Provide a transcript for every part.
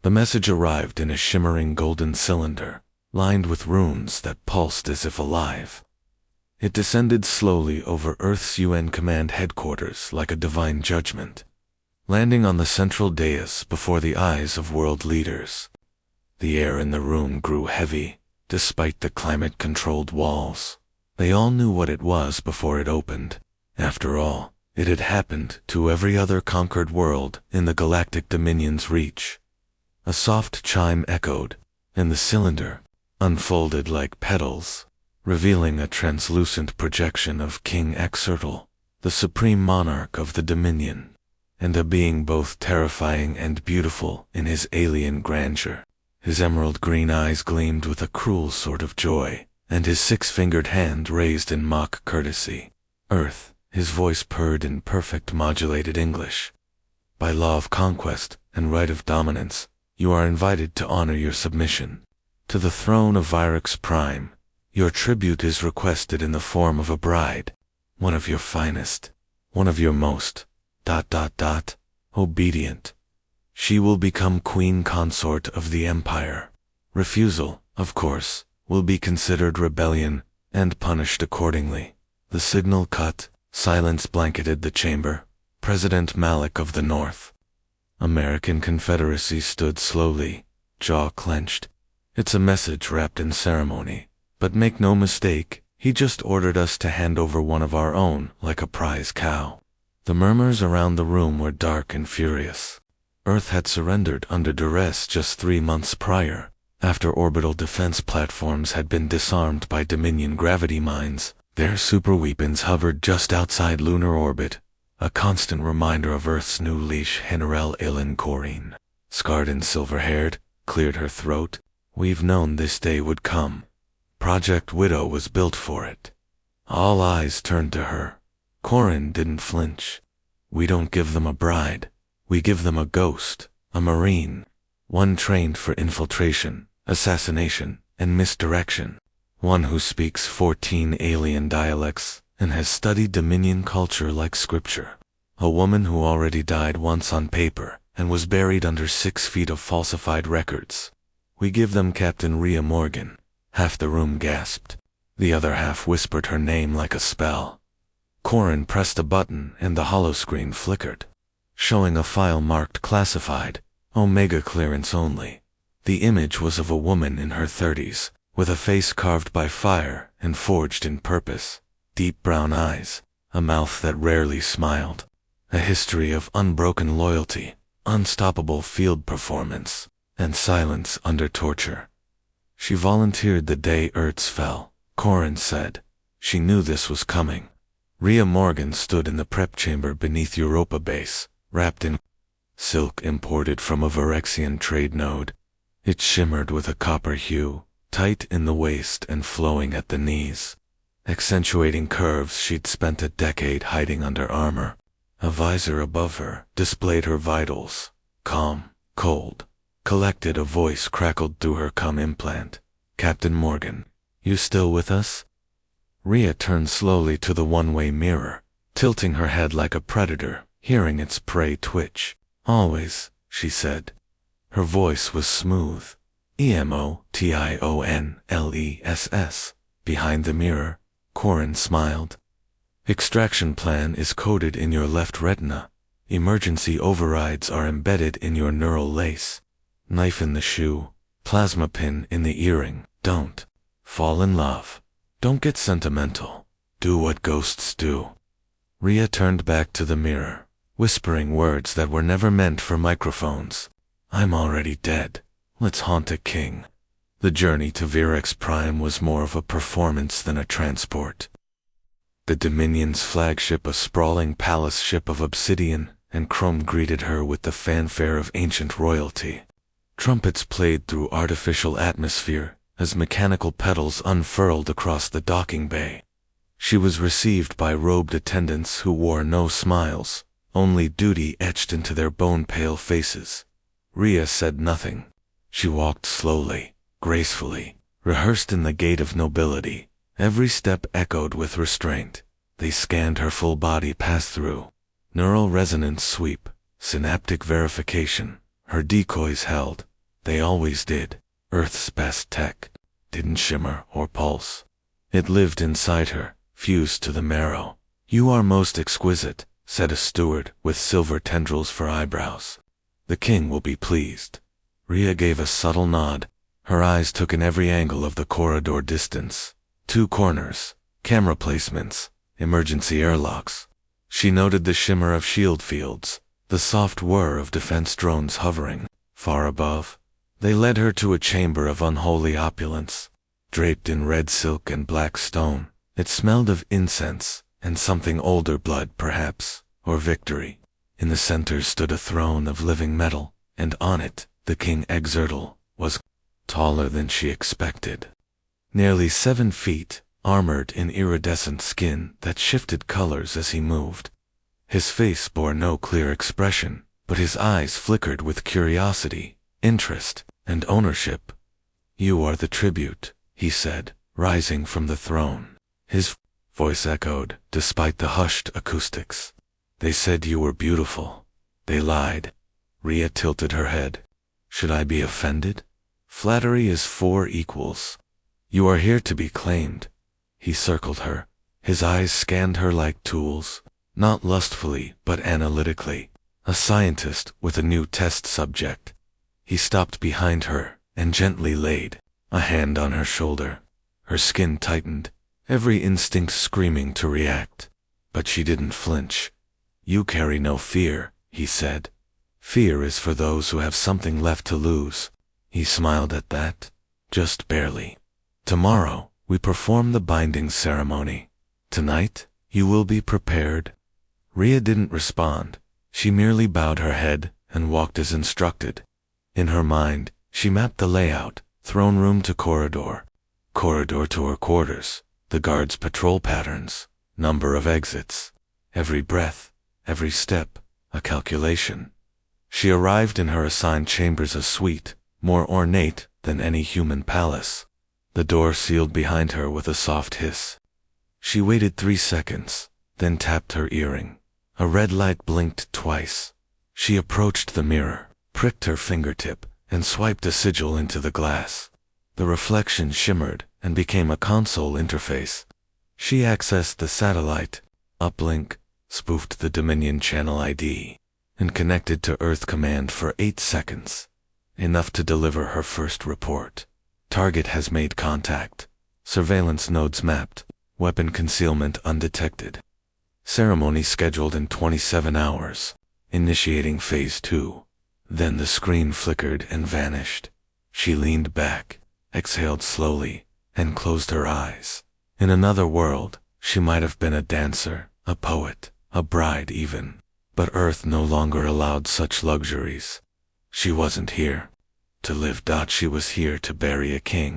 The message arrived in a shimmering golden cylinder, lined with runes that pulsed as if alive. It descended slowly over Earth's UN command headquarters like a divine judgment, landing on the central dais before the eyes of world leaders. The air in the room grew heavy, despite the climate-controlled walls. They all knew what it was before it opened. After all, it had happened to every other conquered world in the galactic dominion's reach. A soft chime echoed, and the cylinder unfolded like petals, revealing a translucent projection of King Exertal, the supreme monarch of the Dominion, and a being both terrifying and beautiful in his alien grandeur. His emerald green eyes gleamed with a cruel sort of joy, and his six-fingered hand raised in mock courtesy. Earth, his voice purred in perfect modulated English. By law of conquest and right of dominance, you are invited to honor your submission. To the throne of Virix Prime, your tribute is requested in the form of a bride, one of your finest, one of your most, obedient. She will become queen consort of the Empire. Refusal, of course, will be considered rebellion and punished accordingly. The signal cut, silence blanketed the chamber. President Malik of the North. American Confederacy stood slowly, jaw clenched. It's a message wrapped in ceremony, but make no mistake, he just ordered us to hand over one of our own like a prize cow. The murmurs around the room were dark and furious. Earth had surrendered under duress just 3 months prior, after orbital defense platforms had been disarmed by Dominion gravity mines. Their superweapons hovered just outside lunar orbit, a constant reminder of Earth's new leash. General Ilan Corrine, scarred and silver-haired, cleared her throat. We've known this day would come. Project Widow was built for it. All eyes turned to her. Corrine didn't flinch. We don't give them a bride. We give them a ghost, a marine. One trained for infiltration, assassination, and misdirection. One who speaks 14 alien dialects and has studied Dominion culture like scripture. A woman who already died once on paper and was buried under 6 feet of falsified records. We give them Captain Rhea Morgan. Half the room gasped. The other half whispered her name like a spell. Corrine pressed a button and the holoscreen flickered, showing a file marked classified, Omega clearance only. The image was of a woman in her 30s, with a face carved by fire and forged in purpose, deep brown eyes, a mouth that rarely smiled, a history of unbroken loyalty, unstoppable field performance, and silence under torture. She volunteered the day Earths fell, Corrine said. She knew this was coming. Rhea Morgan stood in the prep chamber beneath Europa base, wrapped in silk imported from a Virexian trade node. It shimmered with a copper hue, tight in the waist and flowing at the knees, accentuating curves she'd spent a decade hiding under armor. A visor above her displayed her vitals, calm, cold, collected. A voice crackled through her comm implant. Captain Morgan, you still with us? Rhea turned slowly to the one-way mirror, tilting her head like a predator, hearing its prey twitch. Always, she said. Her voice was smooth. EMOTIONLESS. Behind the mirror, Corrine smiled. Extraction plan is coded in your left retina. Emergency overrides are embedded in your neural lace. Knife in the shoe, plasma pin in the earring. Don't fall in love. Don't get sentimental. Do what ghosts do. Rhea turned back to the mirror, whispering words that were never meant for microphones. I'm already dead. Let's haunt a king. The journey to Virix Prime was more of a performance than a transport. The Dominion's flagship, a sprawling palace ship of obsidian and chrome, greeted her with the fanfare of ancient royalty. Trumpets played through artificial atmosphere as mechanical pedals unfurled across the docking bay. She was received by robed attendants who wore no smiles, only duty etched into their bone-pale faces. Rhea said nothing. She walked slowly, gracefully, rehearsed in the gait of nobility. Every step echoed with restraint. They scanned her full body pass-through. Neural resonance sweep, synaptic verification. Her decoys held, They always did. Earth's best tech didn't shimmer or pulse. It lived inside her, fused to the marrow. "You are most exquisite," said a steward with silver tendrils for eyebrows. "The king will be pleased." Rhea gave a subtle nod. Her eyes took in every angle of the corridor distance. 2 corners, camera placements, emergency airlocks. She noted the shimmer of shield fields, the soft whir of defense drones hovering far above. They led her to a chamber of unholy opulence, draped in red silk and black stone. It smelled of incense and something older blood perhaps, or victory. In the center stood a throne of living metal, and on it, the King Exertal was taller than she expected. Nearly 7 feet, armored in iridescent skin that shifted colors as he moved. His face bore no clear expression, but his eyes flickered with curiosity, interest, and ownership. "You are the tribute," he said, rising from the throne. His voice echoed, despite the hushed acoustics. "They said you were beautiful. They lied." Rhea tilted her head. "Should I be offended? Flattery is 4 equals. You are here to be claimed." He circled her. His eyes scanned her like tools, not lustfully but analytically. A scientist with a new test subject. He stopped behind her and gently laid a hand on her shoulder. Her skin tightened, every instinct screaming to react. But she didn't flinch. "You carry no fear," he said. "Fear is for those who have something left to lose." He smiled at that, just barely. "Tomorrow, we perform the binding ceremony. Tonight, you will be prepared." Rhea didn't respond. She merely bowed her head and walked as instructed. In her mind, she mapped the layout, throne room to corridor to her quarters, the guards' patrol patterns, number of exits. Every breath, every step, a calculation. She arrived in her assigned chambers, a suite, more ornate than any human palace. The door sealed behind her with a soft hiss. She waited 3 seconds, then tapped her earring. A red light blinked twice. She approached the mirror, pricked her fingertip, and swiped a sigil into the glass. The reflection shimmered and became a console interface. She accessed the satellite, uplink, spoofed the Dominion channel ID, and connected to Earth Command for 8 seconds. Enough to deliver her first report. "Target has made contact. Surveillance nodes mapped. Weapon concealment undetected. Ceremony scheduled in 27 hours. Initiating Phase 2. Then the screen flickered and vanished. She leaned back, exhaled slowly, and closed her eyes. In another world, she might have been a dancer, a poet, a bride even. But Earth no longer allowed such luxuries. She wasn't here to live. She was here to bury a king.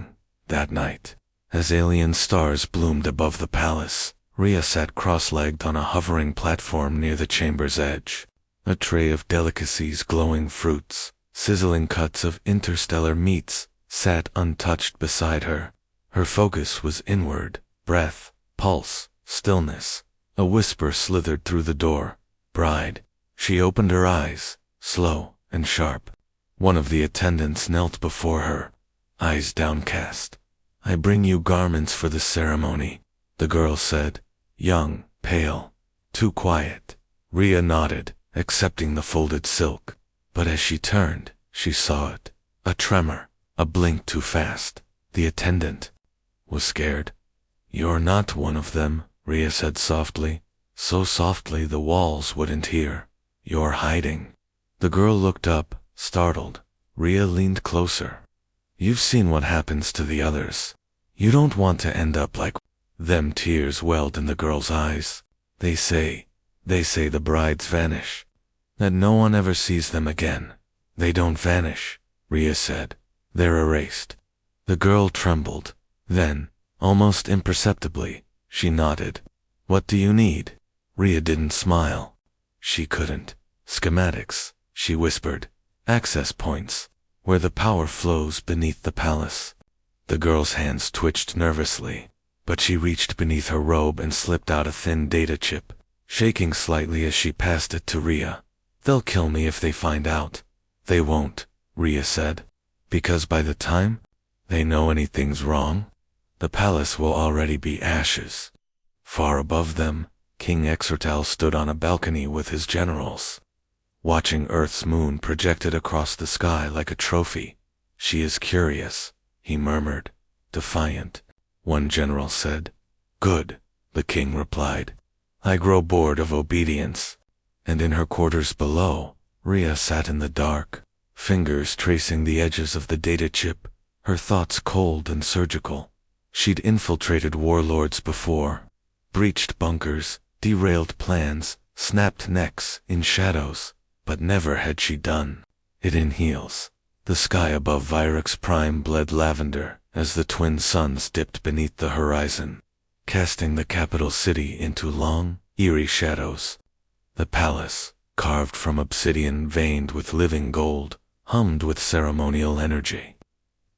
That night, as alien stars bloomed above the palace, Rhea sat cross-legged on a hovering platform near the chamber's edge. A tray of delicacies, glowing fruits, sizzling cuts of interstellar meats, sat untouched beside her. Her focus was inward, breath, pulse, stillness. A whisper slithered through the door. "Bride." She opened her eyes, slow and sharp. One of the attendants knelt before her, eyes downcast. "I bring you garments for the ceremony," the girl said, young, pale, too quiet. Rhea nodded, accepting the folded silk. But as she turned, she saw it. A tremor, a blink too fast. The attendant was scared. "You're not one of them," Rhea said softly, so softly the walls wouldn't hear. "You're hiding." The girl looked up, startled. Rhea leaned closer. "You've seen what happens to the others. You don't want to end up like them." Tears welled in the girl's eyes. They say the brides vanish. That no one ever sees them again." "They don't vanish," Rhea said. "They're erased." The girl trembled. Then, almost imperceptibly, she nodded. "What do you need?" Rhea didn't smile. She couldn't. "Schematics," she whispered. "Access points, where the power flows beneath the palace." The girl's hands twitched nervously, but she reached beneath her robe and slipped out a thin data chip, shaking slightly as she passed it to Rhea. "They'll kill me if they find out." "They won't," Rhea said. because by the time they know anything's wrong, the palace will already be ashes. Far above them, King Exortal stood on a balcony with his generals, watching Earth's moon projected across the sky like a trophy. "She is curious," he murmured, defiant. One general said. "Good," the king replied. "I grow bored of obedience." And in her quarters below, Rhea sat in the dark, fingers tracing the edges of the data chip, her thoughts cold and surgical. She'd infiltrated warlords before, breached bunkers, derailed plans, snapped necks in shadows, but never had she done it in heels. The sky above Vyrix Prime bled lavender as the twin suns dipped beneath the horizon, casting the capital city into long, eerie shadows. The palace, carved from obsidian veined with living gold, hummed with ceremonial energy.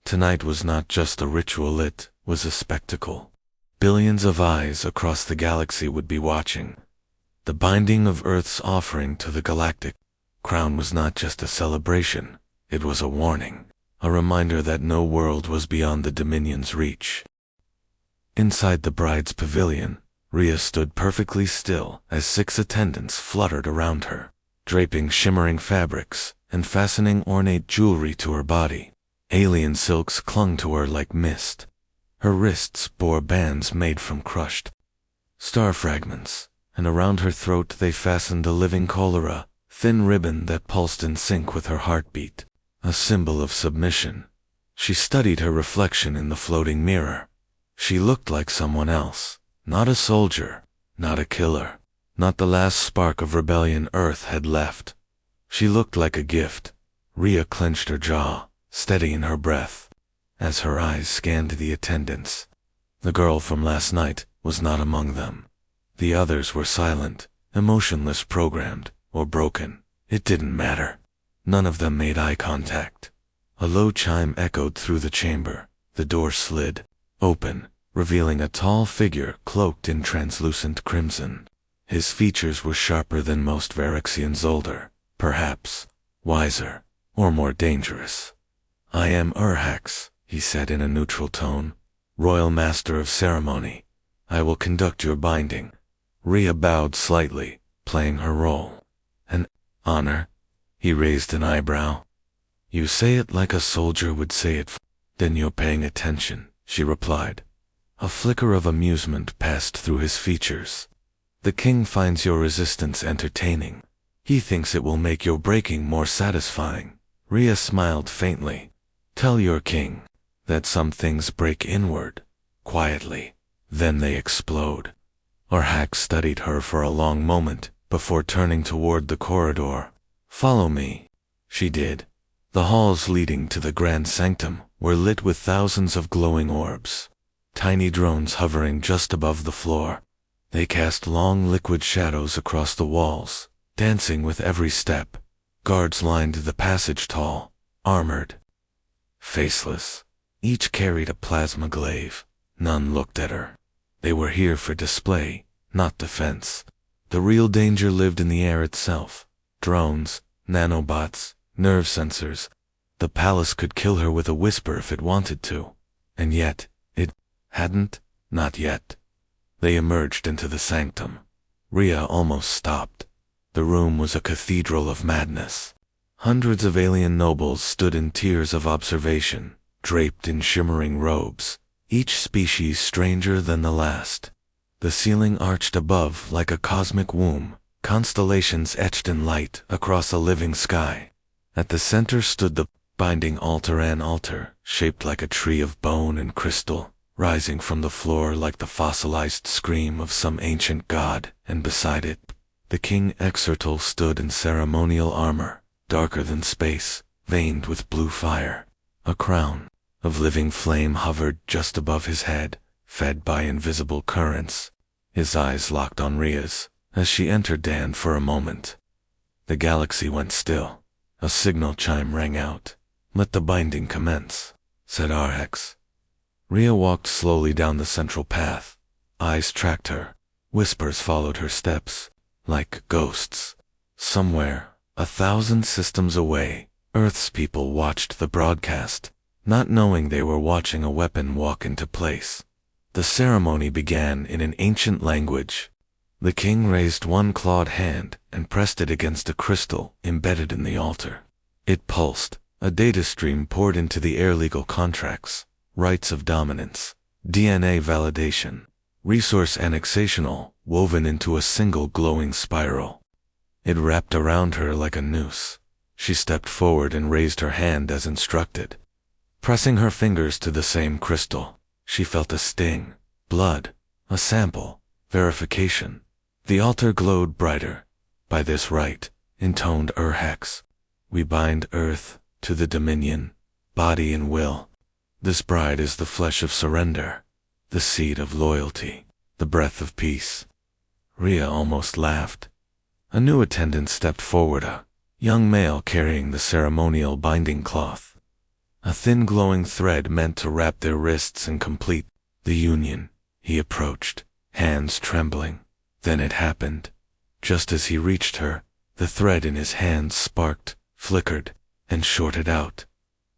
Tonight was not just a ritual, it was a spectacle. Billions of eyes across the galaxy would be watching. The binding of Earth's offering to the galactic crown was not just a celebration, it was a warning, a reminder that no world was beyond the Dominion's reach. Inside the bride's pavilion, Rhea stood perfectly still as 6 attendants fluttered around her, draping shimmering fabrics and fastening ornate jewelry to her body. Alien silks clung to her like mist. Her wrists bore bands made from crushed star fragments, and around her throat they fastened a living cholera, thin ribbon that pulsed in sync with her heartbeat, a symbol of submission. She studied her reflection in the floating mirror. She looked like someone else, not a soldier, not a killer, not the last spark of rebellion Earth had left. She looked like a gift. Rhea clenched her jaw, steadying her breath, as her eyes scanned the attendants. The girl from last night was not among them. The others were silent, emotionless, programmed, or broken. It didn't matter. None of them made eye contact. A low chime echoed through the chamber. The door slid open, revealing a tall figure cloaked in translucent crimson. His features were sharper than most Varixians, older, perhaps wiser, or more dangerous. "I am Urhax," he said in a neutral tone, "Royal Master of Ceremony. I will conduct your binding." Rhea bowed slightly, playing her role. "An honor?" He raised an eyebrow. "You say it like a soldier would say it." "Then you're paying attention," she replied. A flicker of amusement passed through his features. "The king finds your resistance entertaining. He thinks it will make your breaking more satisfying." Rhea smiled faintly. "Tell your king that some things break inward, quietly, then they explode." Urhax studied her for a long moment before turning toward the corridor. "Follow me." She did. The halls leading to the grand sanctum were lit with thousands of glowing orbs, tiny drones hovering just above the floor. They cast long liquid shadows across the walls, dancing with every step. Guards lined the passage, tall, armored, faceless. Each carried a plasma glaive. None looked at her. They were here for display, not defense. The real danger lived in the air itself. Drones, nanobots, nerve sensors. The palace could kill her with a whisper if it wanted to. And yet, it hadn't, not yet. They emerged into the sanctum. Rhea almost stopped. The room was a cathedral of madness. Hundreds of alien nobles stood in tiers of observation, draped in shimmering robes, each species stranger than the last. The ceiling arched above like a cosmic womb, constellations etched in light across a living sky. At the center stood the binding altar, an altar shaped like a tree of bone and crystal, rising from the floor like the fossilized scream of some ancient god, and beside it, the King Exortal stood in ceremonial armor, darker than space, veined with blue fire. A crown of living flame hovered just above his head, fed by invisible currents. His eyes locked on Rhea's as she entered Dan for a moment. The galaxy went still. A signal chime rang out. "Let the binding commence," said Urhax. Rhea walked slowly down the central path. Eyes tracked her. Whispers followed her steps, like ghosts. Somewhere, 1,000 systems away, Earth's people watched the broadcast, not knowing they were watching a weapon walk into place. The ceremony began in an ancient language. The king raised one clawed hand and pressed it against a crystal embedded in the altar. It pulsed. A data stream poured into the air: legal contracts, rights of dominance, DNA validation, resource annexational, woven into a single glowing spiral. It wrapped around her like a noose. She stepped forward and raised her hand as instructed. Pressing her fingers to the same crystal, she felt a sting, blood, a sample, verification. The altar glowed brighter. By this rite, intoned Urhex, we bind Earth to the dominion, body and will. This bride is the flesh of surrender, the seed of loyalty, the breath of peace. Rhea almost laughed. A new attendant stepped forward, a young male carrying the ceremonial binding cloth. A thin glowing thread meant to wrap their wrists and complete the union. He approached, hands trembling. Then it happened. Just as he reached her, the thread in his hands sparked, flickered, and shorted out.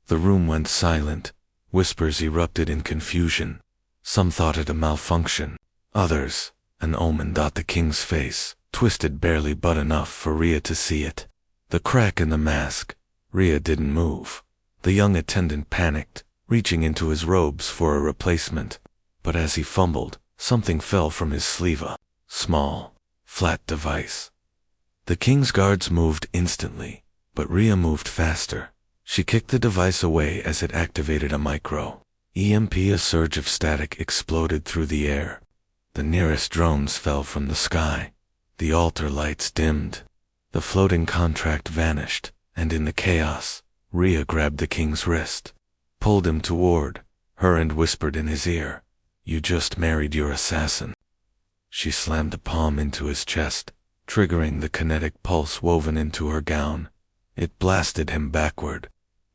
The room went silent. Whispers erupted in confusion. Some thought it a malfunction. Others, an omen. The king's face twisted barely but enough for Rhea to see it. The crack in the mask. Rhea didn't move. The young attendant panicked, reaching into his robes for a replacement. But as he fumbled, something fell from his sleeve, a small, flat device. The king's guards moved instantly, but Rhea moved faster. She kicked the device away as it activated a micro EMP. A surge of static exploded through the air. The nearest drones fell from the sky. The altar lights dimmed. The floating contract vanished, and in the chaos, Rhea grabbed the king's wrist, pulled him toward her and whispered in his ear, "You just married your assassin." She slammed a palm into his chest, triggering the kinetic pulse woven into her gown. It blasted him backward.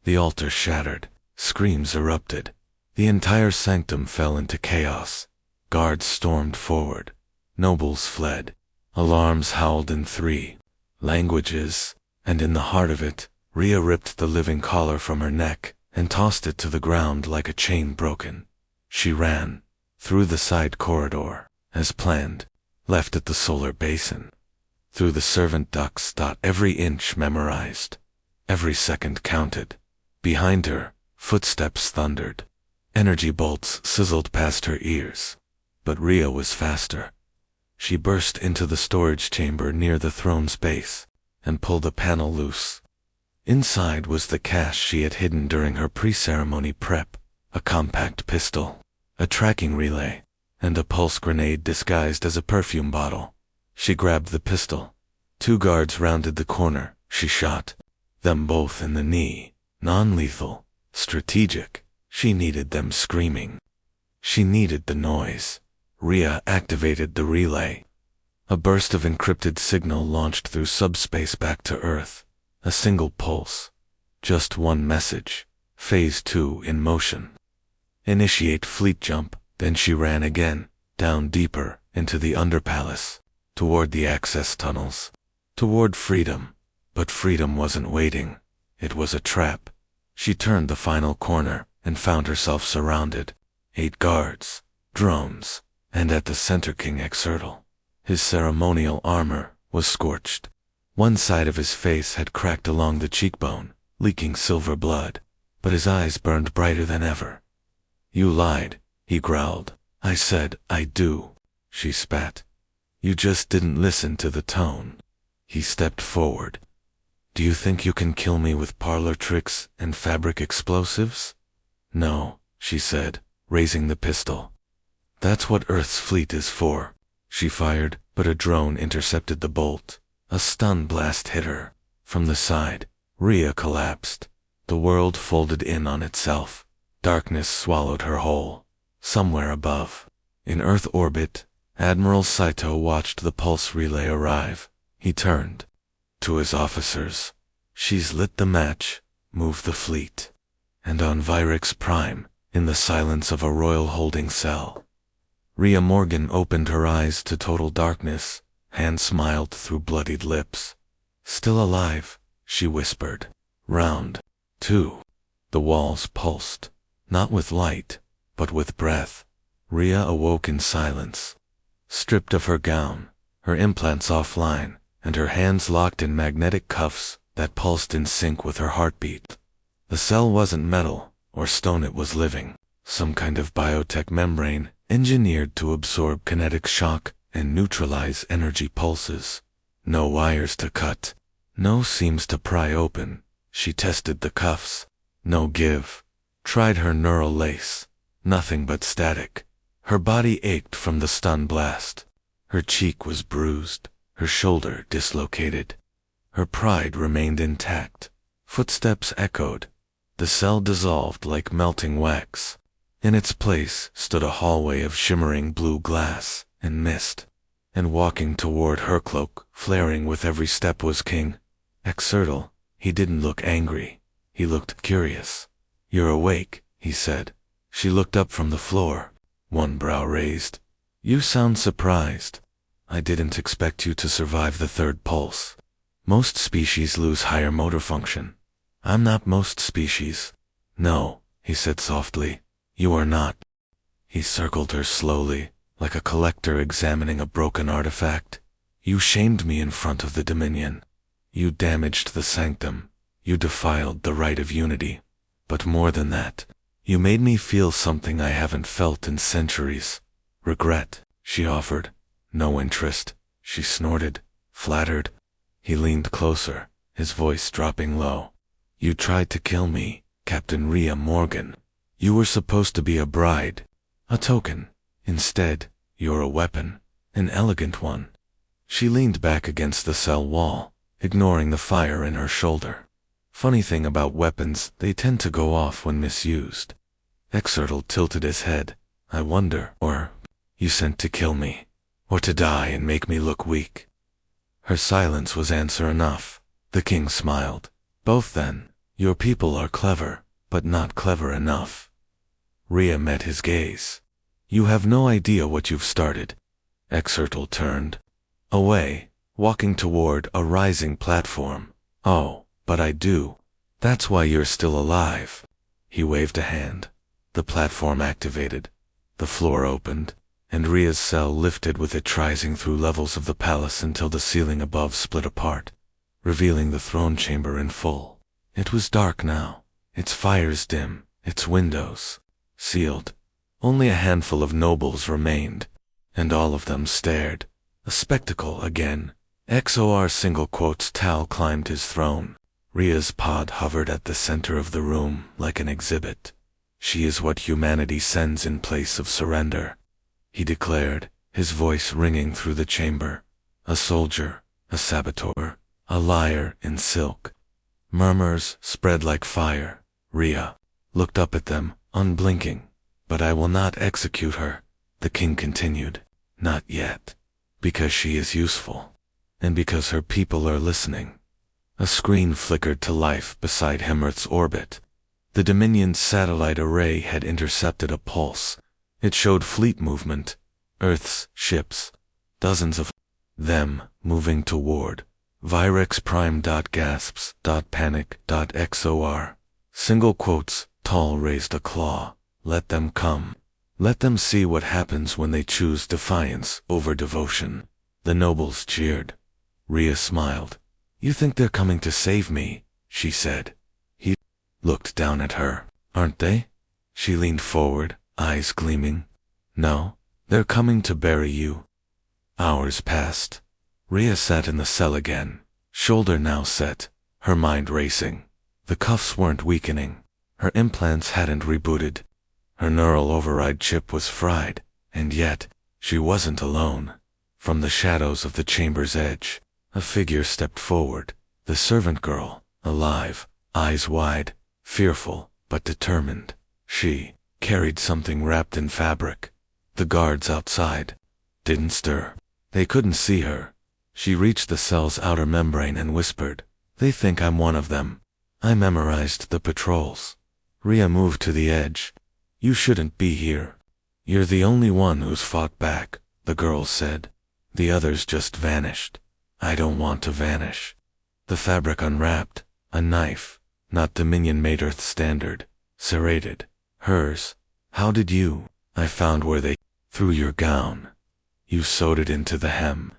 The altar shattered. Screams erupted. The entire sanctum fell into chaos. Guards stormed forward. Nobles fled. Alarms howled in 3 languages, and in the heart of it, Rhea ripped the living collar from her neck and tossed it to the ground like a chain broken. She ran through the side corridor, as planned, left at the solar basin. Through the servant ducts. Every inch memorized. Every second counted. Behind her, footsteps thundered. Energy bolts sizzled past her ears. But Rhea was faster. She burst into the storage chamber near the throne's base and pulled a panel loose. Inside was the cache she had hidden during her pre-ceremony prep, a compact pistol, a tracking relay, and a pulse grenade disguised as a perfume bottle. She grabbed the pistol. 2 guards rounded the corner. She shot them both in the knee. Non-lethal, strategic. She needed them screaming. She needed the noise. Rhea activated the relay. A burst of encrypted signal launched through subspace back to Earth. A single pulse. Just one message. Phase 2 in motion. Initiate fleet jump. Then she ran again, down deeper, into the underpalace, toward the access tunnels, toward freedom. But freedom wasn't waiting. It was a trap. She turned the final corner and found herself surrounded. 8 guards, drones, and at the center King Exertal. His ceremonial armor was scorched. One side of his face had cracked along the cheekbone, leaking silver blood, but his eyes burned brighter than ever. "You lied," he growled. "I said, I do," she spat. "You just didn't listen to the tone." He stepped forward. "Do you think you can kill me with parlor tricks and fabric explosives?" "No," she said, raising the pistol. "That's what Earth's fleet is for." She fired, but a drone intercepted the bolt. A stun blast hit her. From the side, Rhea collapsed. The world folded in on itself. Darkness swallowed her whole. Somewhere above, in Earth orbit, Admiral Saito watched the pulse relay arrive. He turned to his officers. "She's lit the match, move the fleet." And on Vyrix Prime, in the silence of a royal holding cell, Rhea Morgan opened her eyes to total darkness. Hand smiled through bloodied lips. "Still alive," she whispered. Round 2. The walls pulsed, not with light, but with breath. Rhea awoke in silence. Stripped of her gown, her implants offline, and her hands locked in magnetic cuffs that pulsed in sync with her heartbeat. The cell wasn't metal or stone, it was living, some kind of biotech membrane engineered to absorb kinetic shock and neutralize energy pulses. No wires to cut, no seams to pry open. She tested the cuffs. No give. Tried her neural lace. Nothing but static. Her body ached from the stun blast. Her cheek was bruised, her shoulder dislocated. Her pride remained intact. Footsteps echoed. The cell dissolved like melting wax. In its place stood a hallway of shimmering blue glass and mist. And walking toward her cloak, flaring with every step, was King Exertal. He didn't look angry. He looked curious. "You're awake," he said. She looked up from the floor, one brow raised. "You sound surprised. I didn't expect you to survive the third pulse. Most species lose higher motor function. I'm not most species." "No," he said softly. "You are not." He circled her slowly, like a collector examining a broken artifact. "You shamed me in front of the Dominion. You damaged the sanctum. You defiled the rite of unity. But more than that, you made me feel something I haven't felt in centuries. Regret," she offered. "No interest," she snorted. "Flattered." He leaned closer, his voice dropping low. "You tried to kill me, Captain Rhea Morgan. You were supposed to be a bride, a token. Instead, you're a weapon, an elegant one." She leaned back against the cell wall, ignoring the fire in her shoulder. "Funny thing about weapons, they tend to go off when misused." Exertal tilted his head. "I wonder, or you sent to kill me, or to die and make me look weak?" Her silence was answer enough. The king smiled. "Both then. Your people are clever, but not clever enough." Rhea met his gaze. "You have no idea what you've started." Exertal turned away, walking toward a rising platform. "Oh, but I do. That's why you're still alive." He waved a hand. The platform activated. The floor opened, and Rhea's cell lifted with it, rising through levels of the palace until the ceiling above split apart, revealing the throne chamber in full. It was dark now, its fires dim, its windows sealed. Only a handful of nobles remained, and all of them stared. A spectacle again. XOR single quotes. Tal climbed his throne. Rhea's pod hovered at the center of the room like an exhibit. "She is what humanity sends in place of surrender," he declared, his voice ringing through the chamber. "A soldier, a saboteur, a liar in silk." Murmurs spread like fire. Rhea looked up at them, unblinking. "But I will not execute her," the king continued. "Not yet. Because she is useful. And because her people are listening." A screen flickered to life beside Hemmerth's orbit. The Dominion's satellite array had intercepted a pulse. It showed fleet movement, Earth's ships, dozens of them moving toward Virex Prime. Gasps. Panic. XOR. Single quotes. Tal raised a claw. "Let them come. Let them see what happens when they choose defiance over devotion." The nobles cheered. Rhea smiled. "You think they're coming to save me?" she said. He looked down at her. "Aren't they?" She leaned forward, eyes gleaming. "No, they're coming to bury you." Hours passed. Rhea sat in the cell again, shoulder now set, her mind racing. The cuffs weren't weakening. Her implants hadn't rebooted. Her neural override chip was fried, and yet, she wasn't alone. From the shadows of the chamber's edge, a figure stepped forward, the servant girl, alive, eyes wide, fearful, but determined. She carried something wrapped in fabric. The guards outside didn't stir. They couldn't see her. She reached the cell's outer membrane and whispered, "They think I'm one of them. I memorized the patrols." Rhea moved to the edge. "You shouldn't be here. You're the only one who's fought back," the girl said. "The others just vanished. I don't want to vanish." The fabric unwrapped, a knife, not Dominion-made Earth standard, serrated. Hers. How did you? I found where they threw your gown. You sewed it into the hem.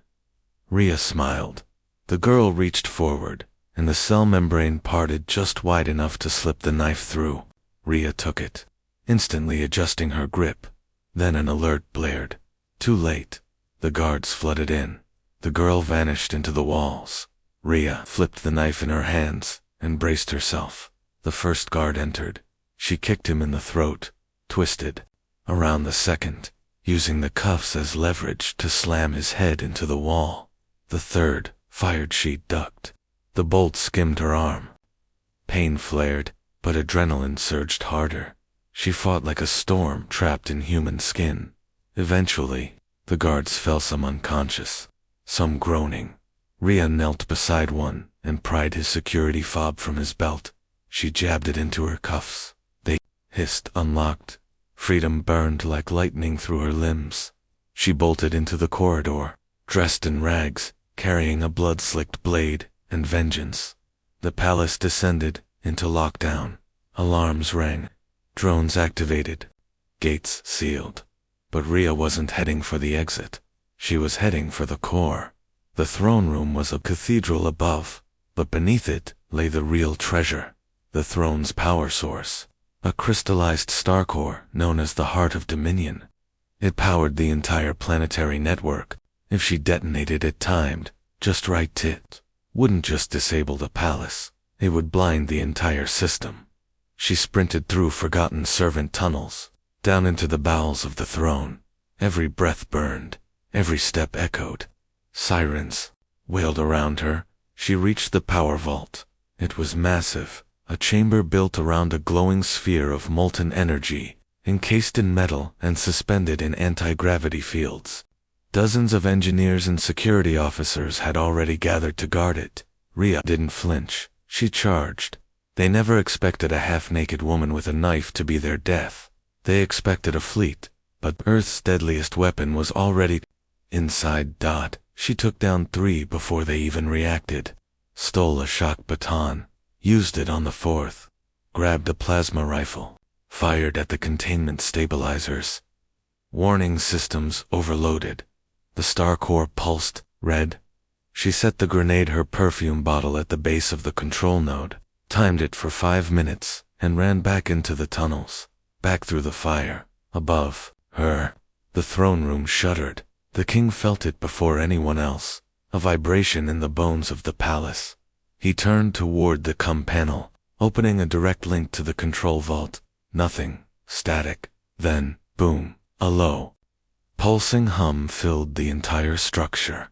Rhea smiled. The girl reached forward, and the cell membrane parted just wide enough to slip the knife through. Rhea took it, instantly adjusting her grip. Then an alert blared. Too late. The guards flooded in. The girl vanished into the walls. Rhea flipped the knife in her hands and braced herself. The first guard entered. She kicked him in the throat, twisted around the second, using the cuffs as leverage to slam his head into the wall. The third fired. She ducked. The bolt skimmed her arm. Pain flared, but adrenaline surged harder. She fought like a storm trapped in human skin. Eventually, the guards fell, some unconscious, some groaning. Rhea knelt beside one and pried his security fob from his belt. She jabbed it into her cuffs. They hissed, unlocked. Freedom burned like lightning through her limbs. She bolted into the corridor, dressed in rags, carrying a blood-slicked blade and vengeance. The palace descended into lockdown. Alarms rang. Drones activated. Gates sealed. But Rhea wasn't heading for the exit. She was heading for the core. The throne room was a cathedral above, but beneath it lay the real treasure, the throne's power source, a crystallized star core known as the Heart of Dominion. It powered the entire planetary network. If she detonated it timed just right, it wouldn't just disable the palace, it would blind the entire system. She sprinted through forgotten servant tunnels, down into the bowels of the throne. Every breath burned, every step echoed. Sirens wailed around her. She reached the power vault. It was massive, a chamber built around a glowing sphere of molten energy, encased in metal and suspended in anti-gravity fields. Dozens of engineers and security officers had already gathered to guard it. Rhea didn't flinch. She charged. They never expected a half-naked woman with a knife to be their death. They expected a fleet, but Earth's deadliest weapon was already inside. She took down 3 before they even reacted. Stole a shock baton, used it on the 4th, grabbed a plasma rifle, fired at the containment stabilizers. Warning systems overloaded. The star core pulsed red. She set the grenade, her perfume bottle, at the base of the control node, timed it for 5 minutes, and ran back into the tunnels, back through the fire. Above her, the throne room shuddered. The king felt it before anyone else, a vibration in the bones of the palace. He turned toward the COM panel, opening a direct link to the control vault. Nothing. Static. Then, boom, a low, pulsing hum filled the entire structure.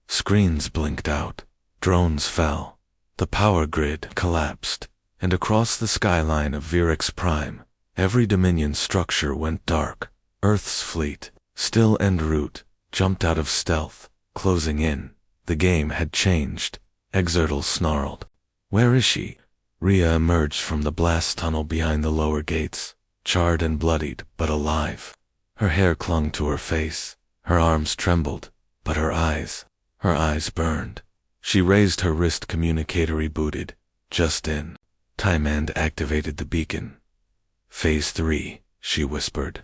Screens blinked out. Drones fell. The power grid collapsed, and across the skyline of Virix Prime, every Dominion structure went dark. Earth's fleet, still en route, jumped out of stealth, closing in. The game had changed. Exertal snarled. Where is she? Rhea emerged from the blast tunnel behind the lower gates, charred and bloodied, but alive. Her hair clung to her face. Her arms trembled, but her eyes burned. She raised her wrist communicator, rebooted. Just in time, and activated the beacon. Phase 3, she whispered.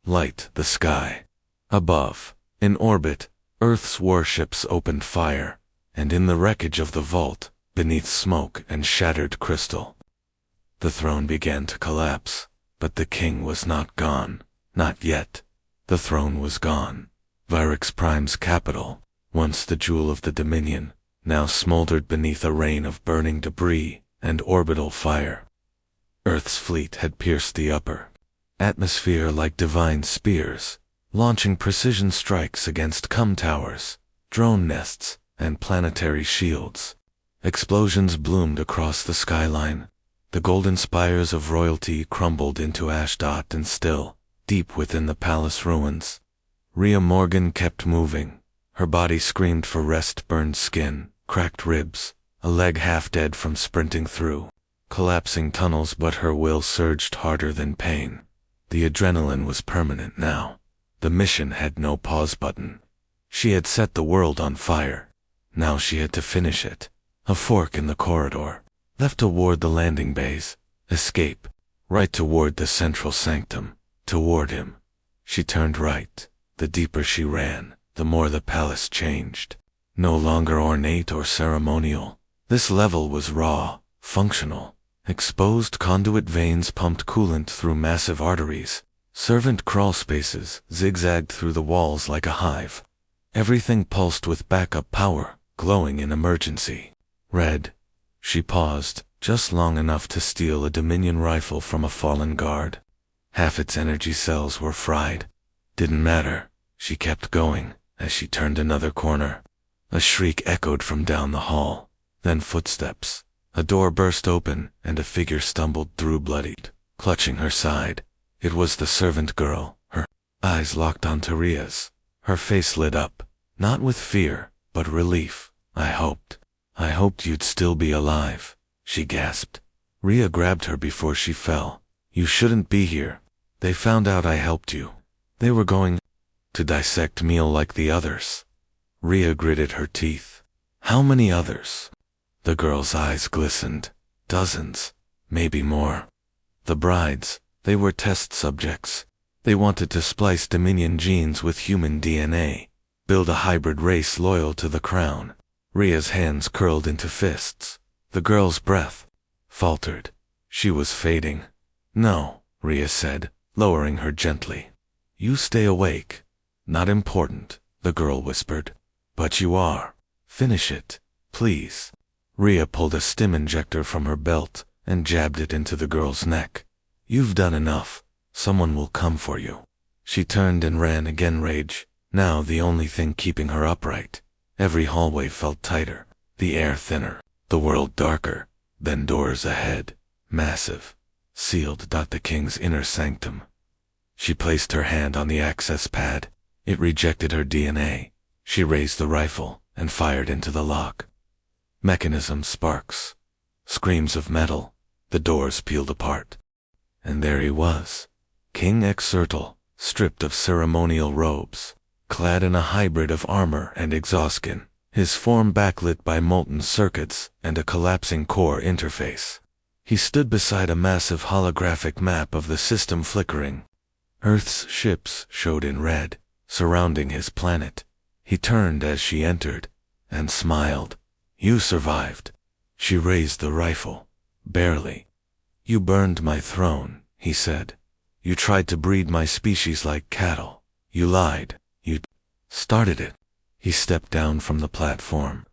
Light the sky. Above, in orbit, Earth's warships opened fire, and in the wreckage of the vault, beneath smoke and shattered crystal, the throne began to collapse. But the king was not gone. Not yet. The throne was gone. Virix Prime's capital, once the jewel of the Dominion, now smoldered beneath a rain of burning debris and orbital fire. Earth's fleet had pierced the upper atmosphere like divine spears, launching precision strikes against COM towers, drone nests, and planetary shields. Explosions bloomed across the skyline. The golden spires of royalty crumbled into ash. And still, deep within the palace ruins, Rhea Morgan kept moving. Her body screamed for rest. Burned skin, cracked ribs, a leg half dead from sprinting through collapsing tunnels, but her will surged harder than pain. The adrenaline was permanent now. The mission had no pause button. She had set the world on fire. Now she had to finish it. A fork in the corridor. Left toward the landing bays. Escape. Right toward the central sanctum. Toward him. She turned right. The deeper she ran, the more the palace changed. No longer ornate or ceremonial. This level was raw, functional. Exposed conduit veins pumped coolant through massive arteries. Servant crawl spaces zigzagged through the walls like a hive. Everything pulsed with backup power, glowing in emergency. Red. She paused, just long enough to steal a Dominion rifle from a fallen guard. Half its energy cells were fried. Didn't matter. She kept going, as she turned another corner. A shriek echoed from down the hall. Then footsteps. A door burst open, and a figure stumbled through bloodied, clutching her side. It was the servant girl. Her eyes locked onto Ria's. Her face lit up, not with fear, but relief. I hoped you'd still be alive, she gasped. Ria grabbed her before she fell. You shouldn't be here. They found out I helped you. They were going to dissect meal like the others. Ria gritted her teeth. How many others? The girl's eyes glistened. Dozens, maybe more. The brides, they were test subjects. They wanted to splice Dominion genes with human DNA, build a hybrid race loyal to the crown. Ria's hands curled into fists. The girl's breath faltered. She was fading. No, Ria said, lowering her gently. You stay awake. Not important, the girl whispered. But you are. Finish it, please. Ria pulled a stim injector from her belt and jabbed it into the girl's neck. You've done enough. Someone will come for you. She turned and ran again, rage, now the only thing keeping her upright. Every hallway felt tighter, the air thinner, the world darker, then doors ahead, massive, sealed. The king's inner sanctum. She placed her hand on the access pad. It rejected her DNA. She raised the rifle and fired into the lock. Mechanism sparks. Screams of metal. The doors peeled apart. And there he was. King Exertal, stripped of ceremonial robes, clad in a hybrid of armor and exhaustion, his form backlit by molten circuits and a collapsing core interface. He stood beside a massive holographic map of the system flickering. Earth's ships showed in red, surrounding his planet. He turned as she entered, and smiled. You survived. She raised the rifle. Barely. You burned my throne, he said. You tried to breed my species like cattle. You lied. You started it. He stepped down from the platform.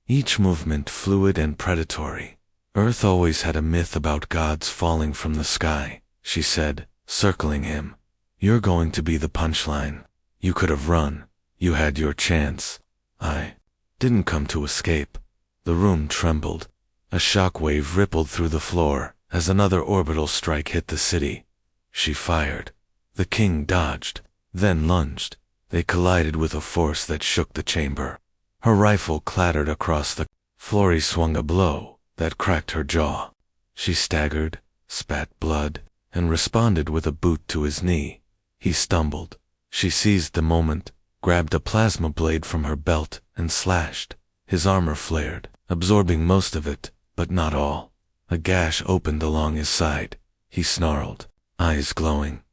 Each movement fluid and predatory. Earth always had a myth about gods falling from the sky, she said, circling him. You're going to be the punchline. You could have run. You had your chance. I didn't come to escape. The room trembled. A shockwave rippled through the floor as another orbital strike hit the city. She fired. The king dodged, then lunged. They collided with a force that shook the chamber. Her rifle clattered across the floor. He swung a blow that cracked her jaw. She staggered, spat blood, and responded with a boot to his knee. He stumbled. She seized the moment, grabbed a plasma blade from her belt, and slashed. His armor flared, absorbing most of it, but not all. A gash opened along his side. He snarled, eyes glowing.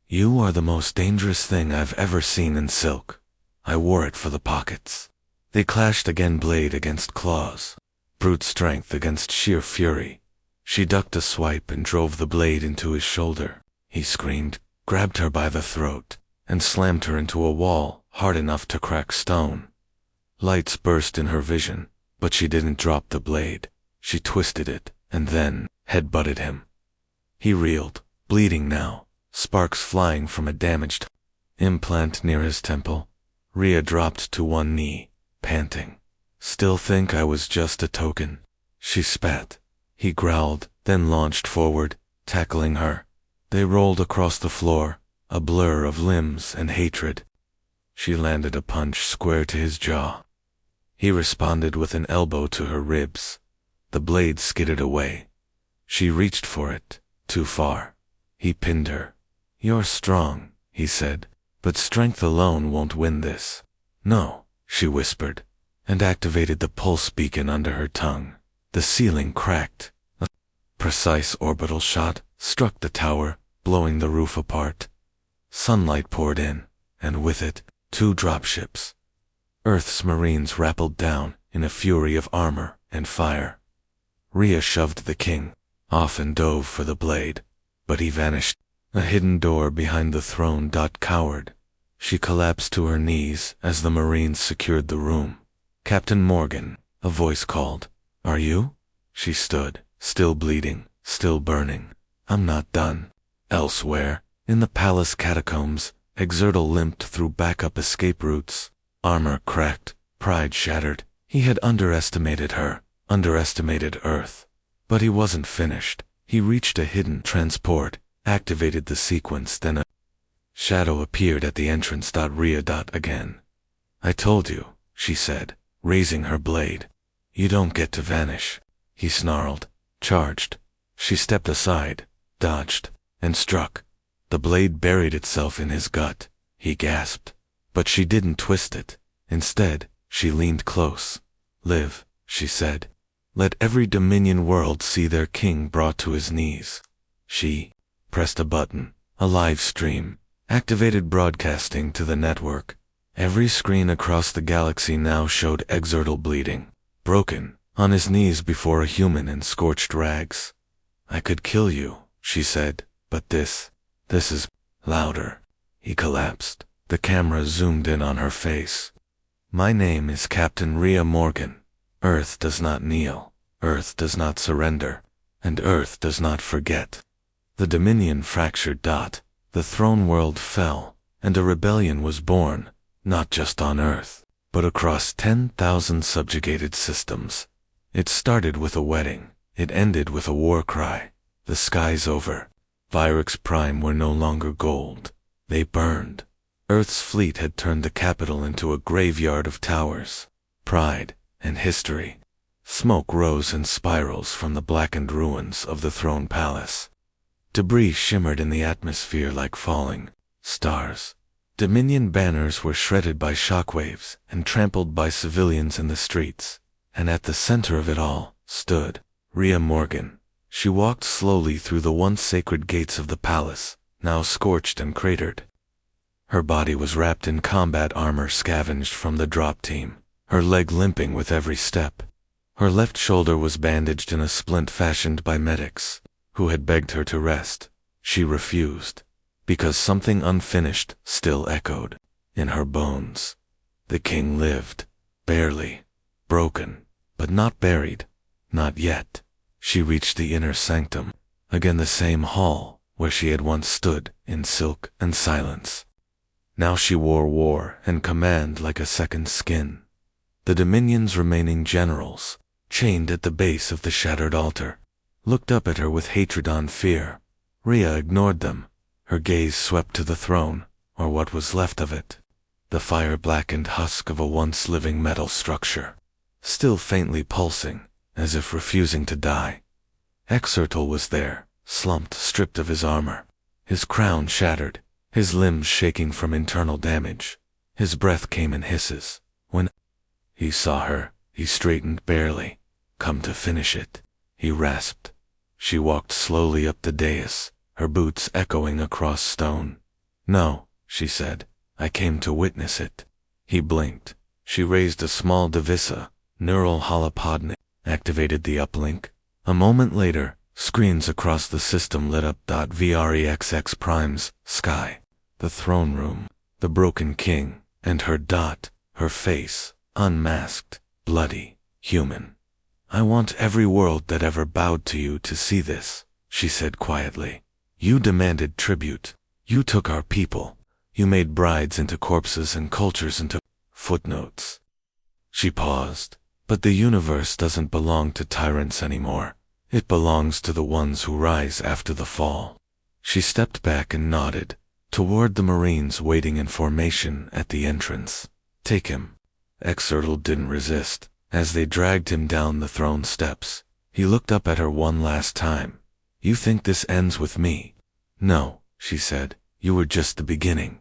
You are the most dangerous thing I've ever seen in silk. I wore it for the pockets. They clashed again, blade against claws. Brute strength against sheer fury. She ducked a swipe and drove the blade into his shoulder. He screamed, grabbed her by the throat, and slammed her into a wall hard enough to crack stone. Lights burst in her vision, but she didn't drop the blade. She twisted it, and then headbutted him. He reeled, bleeding now, sparks flying from a damaged implant near his temple. Ria dropped to one knee, panting. Still think I was just a token? She spat. He growled, then launched forward, tackling her. They rolled across the floor, a blur of limbs and hatred. She landed a punch square to his jaw. He responded with an elbow to her ribs. The blade skidded away. She reached for it, too far. He pinned her. You're strong, he said, but strength alone won't win this. No, she whispered, and activated the pulse beacon under her tongue. The ceiling cracked. A precise orbital shot struck the tower, blowing the roof apart. Sunlight poured in, and with it, 2 dropships. Earth's Marines rappelled down in a fury of armor and fire. Rhea shoved the king off and dove for the blade, but he vanished. A hidden door behind the throne cowered. She collapsed to her knees as the Marines secured the room. "Captain Morgan," a voice called. "Are you?" She stood, still bleeding, still burning. "I'm not done." Elsewhere, in the palace catacombs, Exertal limped through backup escape routes. Armor cracked, pride shattered. He had underestimated her, underestimated Earth. But he wasn't finished. He reached a hidden transport, activated the sequence, then a shadow appeared at the entrance. Rhea again. "I told you," she said, raising her blade. "You don't get to vanish." He snarled, charged. She stepped aside, dodged, and struck. The blade buried itself in his gut. He gasped. But she didn't twist it. Instead, she leaned close. "Live," she said. "Let every Dominion world see their king brought to his knees." She pressed a button. A live stream activated broadcasting to the network. Every screen across the galaxy now showed Exertal bleeding, broken, on his knees before a human in scorched rags. "I could kill you," she said, "but this is louder." He collapsed. The camera zoomed in on her face. "My name is Captain Rhea Morgan. Earth does not kneel, Earth does not surrender, and Earth does not forget." The Dominion fractured. The throne world fell, and a rebellion was born, not just on Earth, but across 10,000 subjugated systems. It started with a wedding. It ended with a war cry. The sky's over. Vyrix Prime were no longer gold. They burned. Earth's fleet had turned the capital into a graveyard of towers, pride, and history. Smoke rose in spirals from the blackened ruins of the throne palace. Debris shimmered in the atmosphere like falling stars. Dominion banners were shredded by shockwaves and trampled by civilians in the streets. And at the center of it all stood Rhea Morgan. She walked slowly through the once sacred gates of the palace, now scorched and cratered. Her body was wrapped in combat armor scavenged from the drop team, her leg limping with every step. Her left shoulder was bandaged in a splint fashioned by medics, who had begged her to rest. She refused, because something unfinished still echoed in her bones. The king lived, barely, broken, but not buried, not yet. She reached the inner sanctum, again the same hall where she had once stood in silk and silence. Now she wore war and command like a second skin. The Dominion's remaining generals, chained at the base of the shattered altar, looked up at her with hatred and fear. Rhea ignored them. Her gaze swept to the throne, or what was left of it. The fire-blackened husk of a once living metal structure, still faintly pulsing, as if refusing to die. Exertal was there, slumped, stripped of his armor, his crown shattered, his limbs shaking from internal damage. His breath came in hisses. When he saw her, he straightened barely. "Come to finish it," he rasped. She walked slowly up the dais, her boots echoing across stone. "No," she said, "I came to witness it." He blinked. She raised a small divisa, neural holopod, activated the uplink. A moment later, screens across the system lit up. Vrexx Prime's sky, the throne room, the broken king, and her her face, unmasked, bloody, human. "I want every world that ever bowed to you to see this," she said quietly. "You demanded tribute. You took our people. You made brides into corpses and cultures into footnotes." She paused. "But the universe doesn't belong to tyrants anymore. It belongs to the ones who rise after the fall." She stepped back and nodded, toward the Marines waiting in formation at the entrance. "Take him." Exertal didn't resist. As they dragged him down the throne steps, he looked up at her one last time. "You think this ends with me?" "No," she said. "You were just the beginning."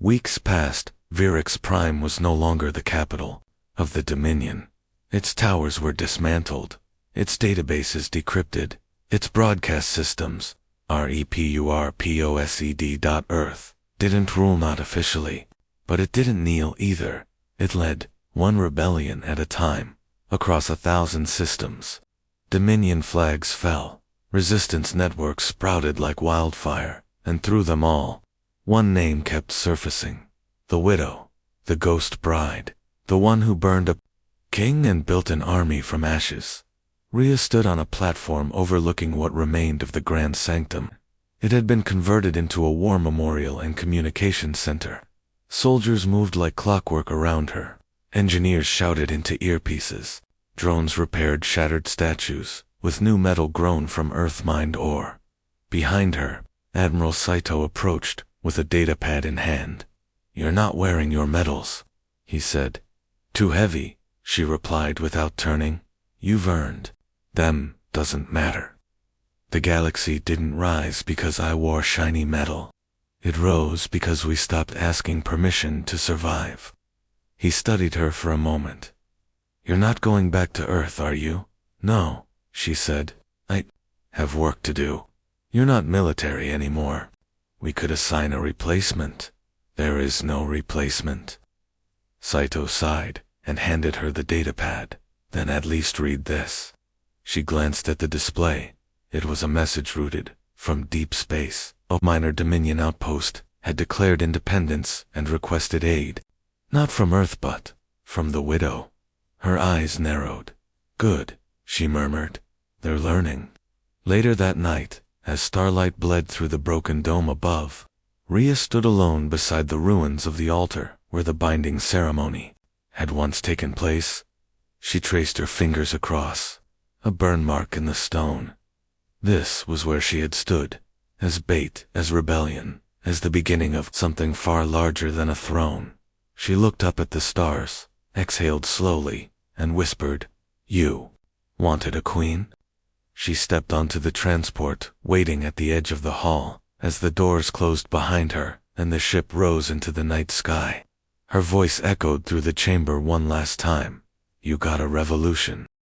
Weeks passed. Vyrix Prime was no longer the capital of the Dominion. Its towers were dismantled, Its database is decrypted. Its broadcast systems, REPURPOSED.Earth, didn't rule, not officially. But it didn't kneel either. It led, one rebellion at a time, across 1,000 systems. Dominion flags fell. Resistance networks sprouted like wildfire, and through them all, one name kept surfacing. The widow, the ghost bride, the one who burned a king and built an army from ashes. Rhea stood on a platform overlooking what remained of the Grand Sanctum. It had been converted into a war memorial and communication center. Soldiers moved like clockwork around her. Engineers shouted into earpieces. Drones repaired shattered statues, with new metal grown from earth-mined ore. Behind her, Admiral Saito approached, with a datapad in hand. "You're not wearing your medals," he said. "Too heavy," she replied without turning. "You've earned them, doesn't matter. The galaxy didn't rise because I wore shiny metal. It rose because we stopped asking permission to survive." He studied her for a moment. "You're not going back to Earth, are you?" "No," she said. "I have work to do." "You're not military anymore. We could assign a replacement." "There is no replacement." Saito sighed and handed her the datapad. "Then at least read this." She glanced at the display. It was a message routed from deep space. A minor Dominion outpost had declared independence and requested aid. Not from Earth but from the widow. Her eyes narrowed. "Good," she murmured. "They're learning." Later that night, as starlight bled through the broken dome above, Rhea stood alone beside the ruins of the altar where the binding ceremony had once taken place. She traced her fingers across, a burn mark in the stone. This was where she had stood, as bait, as rebellion, as the beginning of something far larger than a throne. She looked up at the stars, exhaled slowly, and whispered, "You wanted a queen?" She stepped onto the transport, waiting at the edge of the hall, as the doors closed behind her and the ship rose into the night sky. Her voice echoed through the chamber one last time. "You got a revolution."